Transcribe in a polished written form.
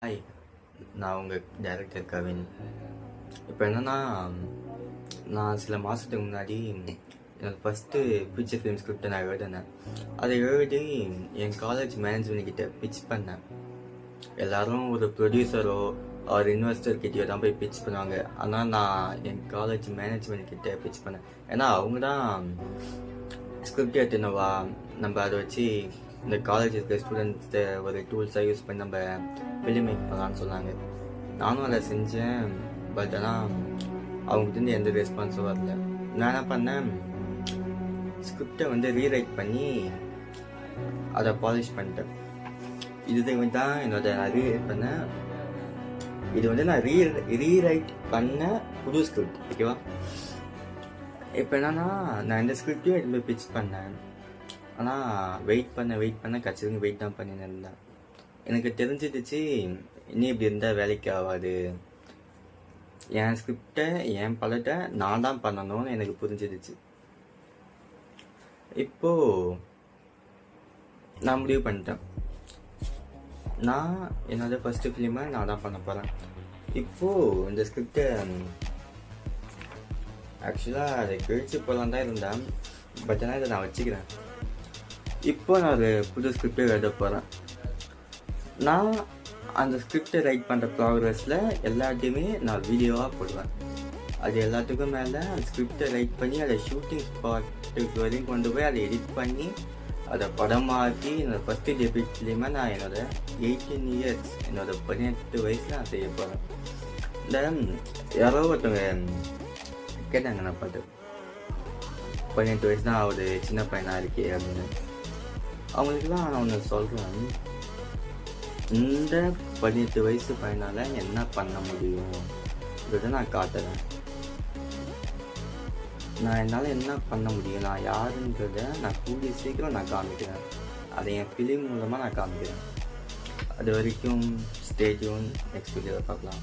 Hi, நான் உங்கள் director Kavin. இப்போ என்னென்னா, நான் சில மாதத்துக்கு முன்னாடி என்னோடய ஃபஸ்ட்டு ஃபீச்சர் ஃபிலிம் ஸ்கிரிப்டை நான் எழுதினேன். அதை எழுதி என் காலேஜ் மேனேஜ்மெண்ட்கிட்ட பிச் பண்ணேன். எல்லோரும் ஒரு ப்ரொடியூசரோ ஒரு இன்வெஸ்டர்கிட்டயோ தான் போய் பிச் பண்ணுவாங்க. ஆனால் நான் என் காலேஜ் மேனேஜ்மெண்ட்கிட்ட பிச் பண்ணேன். ஏன்னா அவங்க தான் ஸ்கிரிப்ட் எடுத்துனவா, நம்ம அதை வச்சு இந்த காலேஜ் இருக்கிற ஸ்டூடெண்ட்ஸை ஒரு டூல்ஸாக யூஸ் பண்ணி நம்ம ஃபிலிம் மேக் பண்ணலான்னு சொன்னாங்க. நானும் அதை செஞ்சேன். பட் ஆனால் அவங்ககிட்ட எந்த ரெஸ்பான்ஸும் வரல. நான் என்ன பண்ணேன், ஸ்கிரிப்டை ரீரைட் பண்ணி அதை பாலிஷ் பண்ணிட்டேன். இது தான் நான் ரீரைட் பண்ணேன். இது நான் ரீரைட் பண்ண புது ஸ்கிரிப்ட், ஓகேவா? இப்போ என்னன்னா, நான் இந்த ஸ்கிரிப்டையும் எடுத்து போய் பிச் பண்ணேன். ஆனால் வெயிட் பண்ண கட்சிக்கு வெயிட் தான் பண்ணின்னு இருந்தேன். எனக்கு தெரிஞ்சிடுச்சு, இனி இப்படி இருந்தால் வேலைக்கு ஆகாது. என் ஸ்கிரிப்டை என் படத்தை நான் தான் பண்ணணும்னு எனக்கு புரிஞ்சிடுச்சு. இப்போது நான் முடிவு பண்ணிட்டேன், நான் என்னோடய ஃபஸ்ட்டு ஃபிலிமை நான் தான் பண்ண போகிறேன். இப்போது இந்த ஸ்கிரிப்டை ஆக்சுவலாக அதை கிழிச்சு போகலாம் தான் இருந்தேன். பட் ஆனால் இதை நான் வச்சுக்கிறேன். இப்போ நான் ஒரு புது ஸ்கிரிப்டை எழுத போகிறேன். நான் அந்த ஸ்கிரிப்டை ரைட் பண்ணுற ப்ராக்ரஸில் எல்லாத்தையுமே நான் வீடியோவாக போடுவேன். அது எல்லாத்துக்கும் மேலே அந்த ஸ்கிரிப்டை ரைட் பண்ணி அதை ஷூட்டிங் ஸ்பாட்டுக்கு வரையும் கொண்டு போய் அதை எடிட் பண்ணி அதை படமாக்கி என்னோடய ஃபஸ்ட்டு டெபியூட் ஃபிலிமை நான் என்னோடய 18 இயர்ஸ், என்னோடய 18 வயசில் நான் செய்ய போகிறேன். இந்த யாரோ ஒருத்தவங்க கேட்டாங்க, நான் பார்த்து 18 வயசு தான் ஆகுது, சின்ன பையனாக இருக்கே அப்படின்னு. அவங்களுக்குலாம் நான் ஒன்று சொல்கிறேன், இந்த 18 வயசு பையனால் என்ன பண்ண முடியும் இதை நான் காட்டுறேன். நான் என்னால் என்ன பண்ண முடியும், நான் யாருன்றத நான் கூடிய சீக்கிரம் நான் காமிக்கிறேன். அதை என் ஃபிலிம் மூலமாக நான் காமிக்கிறேன். அது வரைக்கும் ஸ்டே டியூன். நெக்ஸ்ட் வீடியோவில் பார்க்கலாம்.